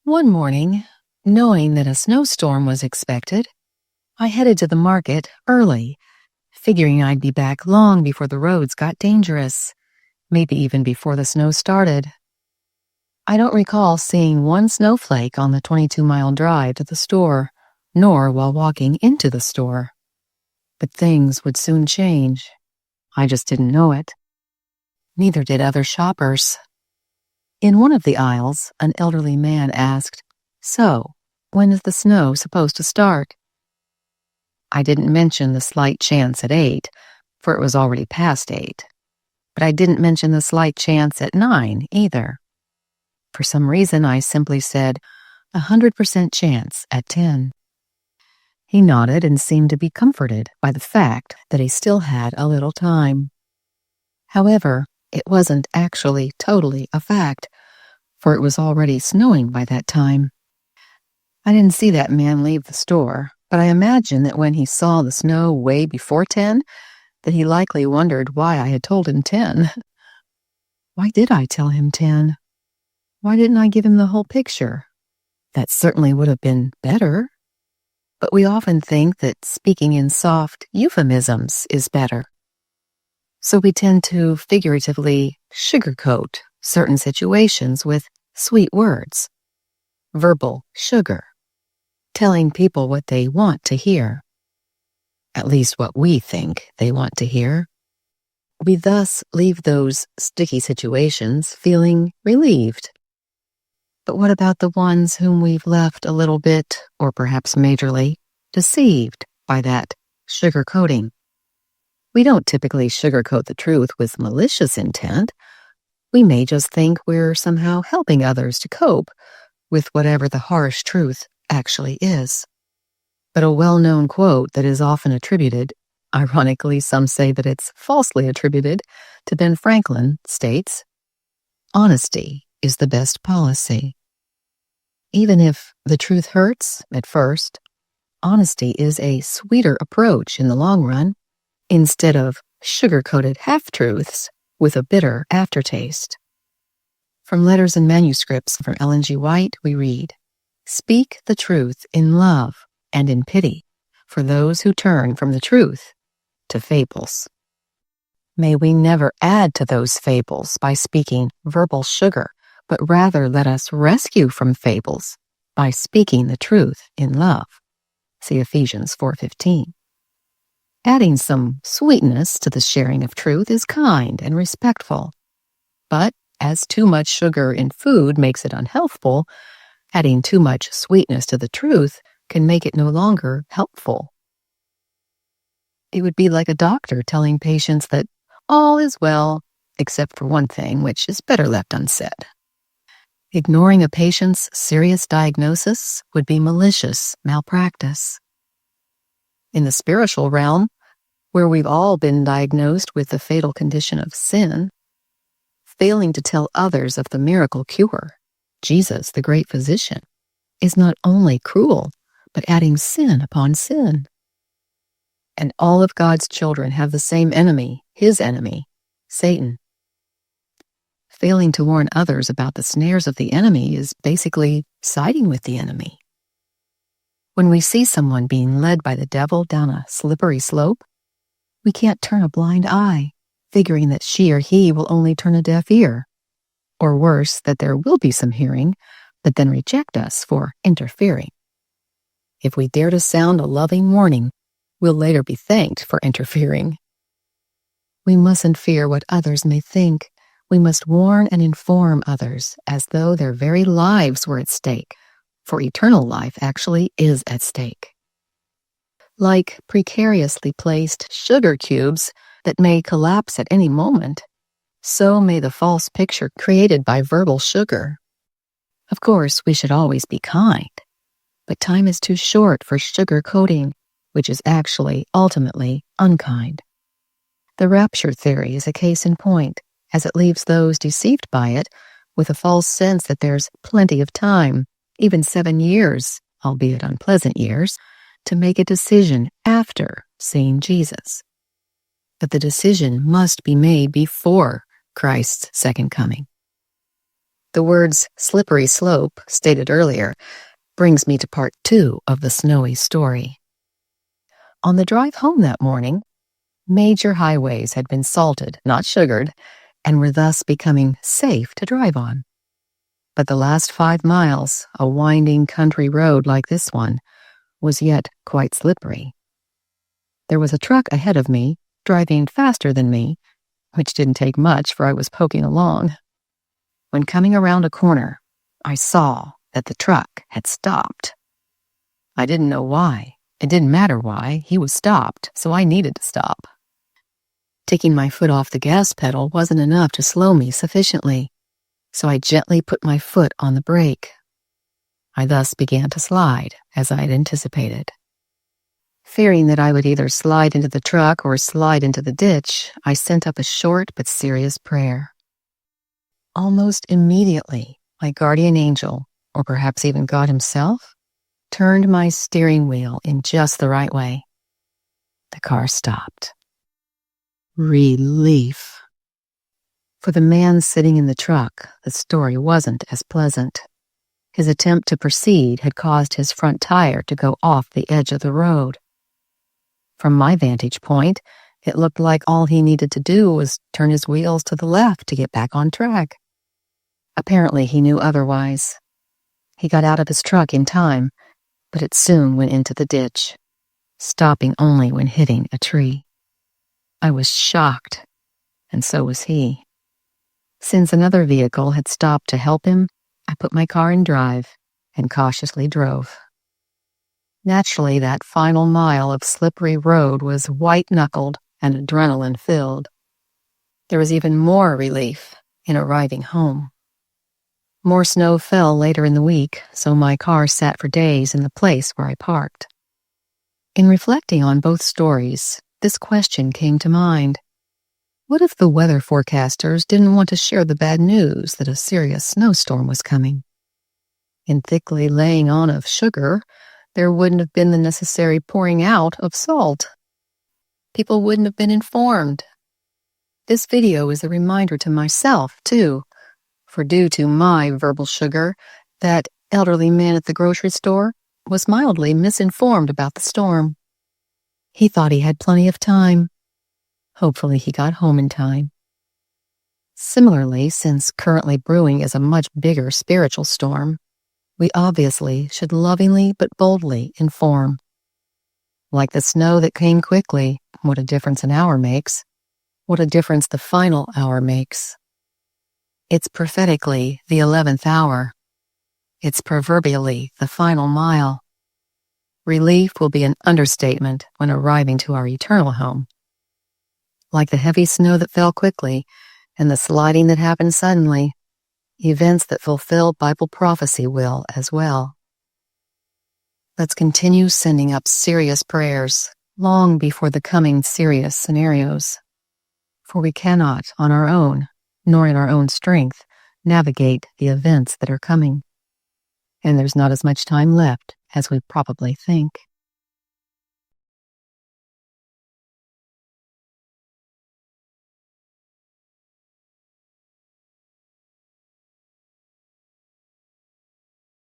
One morning, knowing that a snowstorm was expected, I headed to the market early, figuring I'd be back long before the roads got dangerous, maybe even before the snow started. I don't recall seeing one snowflake on the 22-mile drive to the store, nor while walking into the store. But things would soon change. I just didn't know it. Neither did other shoppers. In one of the aisles, an elderly man asked, "So, when is the snow supposed to start?" I didn't mention the slight chance at 8, for it was already past 8. But I didn't mention the slight chance at 9 either. For some reason, I simply said, 100% chance at 10. He nodded and seemed to be comforted by the fact that he still had a little time. However, it wasn't actually totally a fact, for it was already snowing by that time. I didn't see that man leave the store, but I imagine that when he saw the snow way before 10, that he likely wondered why I had told him 10. Why did I tell him 10? Why didn't I give him the whole picture? That certainly would have been better. But we often think that speaking in soft euphemisms is better. So we tend to figuratively sugarcoat certain situations with sweet words. Verbal sugar. Telling people what they want to hear. At least what we think they want to hear. We thus leave those sticky situations feeling relieved. But what about the ones whom we've left a little bit, or perhaps majorly, deceived by that sugarcoating? We don't typically sugarcoat the truth with malicious intent. We may just think we're somehow helping others to cope with whatever the harsh truth actually is. But a well-known quote that is often attributed, ironically some say that it's falsely attributed, to Ben Franklin states, "Honesty is the best policy." Even if the truth hurts at first, honesty is a sweeter approach in the long run, instead of sugar-coated half-truths with a bitter aftertaste. From Letters and Manuscripts from Ellen G. White, we read, "Speak the truth in love and in pity for those who turn from the truth to fables." May we never add to those fables by speaking verbal sugar, but rather let us rescue from fables by speaking the truth in love. See Ephesians 4:15. Adding some sweetness to the sharing of truth is kind and respectful. But as too much sugar in food makes it unhealthful, adding too much sweetness to the truth can make it no longer helpful. It would be like a doctor telling patients that all is well, except for one thing, which is better left unsaid. Ignoring a patient's serious diagnosis would be malicious malpractice. In the spiritual realm, where we've all been diagnosed with the fatal condition of sin, failing to tell others of the miracle cure, Jesus, the great physician, is not only cruel, but adding sin upon sin. And all of God's children have the same enemy, his enemy, Satan. Failing to warn others about the snares of the enemy is basically siding with the enemy. When we see someone being led by the devil down a slippery slope, we can't turn a blind eye, figuring that she or he will only turn a deaf ear. Or worse, that there will be some hearing, but then reject us for interfering. If we dare to sound a loving warning, we'll later be thanked for interfering. We mustn't fear what others may think. We must warn and inform others as though their very lives were at stake, for eternal life actually is at stake. Like precariously placed sugar cubes that may collapse at any moment, so may the false picture created by verbal sugar. Of course, we should always be kind, but time is too short for sugar coating, which is actually ultimately unkind. The rapture theory is a case in point, as it leaves those deceived by it with a false sense that there's plenty of time, even 7 years, albeit unpleasant years, to make a decision after seeing Jesus. But the decision must be made before Christ's second coming. The words slippery slope, stated earlier, brings me to part 2 of the snowy story. On the drive home that morning, major highways had been salted, not sugared, and were thus becoming safe to drive on. But the last 5 miles, a winding country road like this one, was yet quite slippery. There was a truck ahead of me, driving faster than me, which didn't take much, for I was poking along. When coming around a corner, I saw that the truck had stopped. I didn't know why. It didn't matter why. He was stopped, so I needed to stop. Taking my foot off the gas pedal wasn't enough to slow me sufficiently, so I gently put my foot on the brake. I thus began to slide, as I had anticipated. Fearing that I would either slide into the truck or slide into the ditch, I sent up a short but serious prayer. Almost immediately, my guardian angel, or perhaps even God himself, turned my steering wheel in just the right way. The car stopped. Relief. For the man sitting in the truck, the story wasn't as pleasant. His attempt to proceed had caused his front tire to go off the edge of the road. From my vantage point, it looked like all he needed to do was turn his wheels to the left to get back on track. Apparently, he knew otherwise. He got out of his truck in time, but it soon went into the ditch, stopping only when hitting a tree. I was shocked, and so was he. Since another vehicle had stopped to help him, I put my car in drive and cautiously drove. Naturally, that final mile of slippery road was white-knuckled and adrenaline-filled. There was even more relief in arriving home. More snow fell later in the week, so my car sat for days in the place where I parked. In reflecting on both stories, this question came to mind. What if the weather forecasters didn't want to share the bad news that a serious snowstorm was coming? In thickly laying on of sugar, there wouldn't have been the necessary pouring out of salt. People wouldn't have been informed. This video is a reminder to myself, too, for due to my verbal sugar, that elderly man at the grocery store was mildly misinformed about the storm. He thought he had plenty of time. Hopefully he got home in time. Similarly, since currently brewing is a much bigger spiritual storm, we obviously should lovingly but boldly inform. Like the snow that came quickly, what a difference an hour makes, what a difference the final hour makes. It's prophetically the 11th hour. It's proverbially the final mile. Relief will be an understatement when arriving to our eternal home. Like the heavy snow that fell quickly and the sliding that happened suddenly, events that fulfill Bible prophecy will as well. Let's continue sending up serious prayers long before the coming serious scenarios. For we cannot, on our own, nor in our own strength, navigate the events that are coming. And there's not as much time left as we probably think.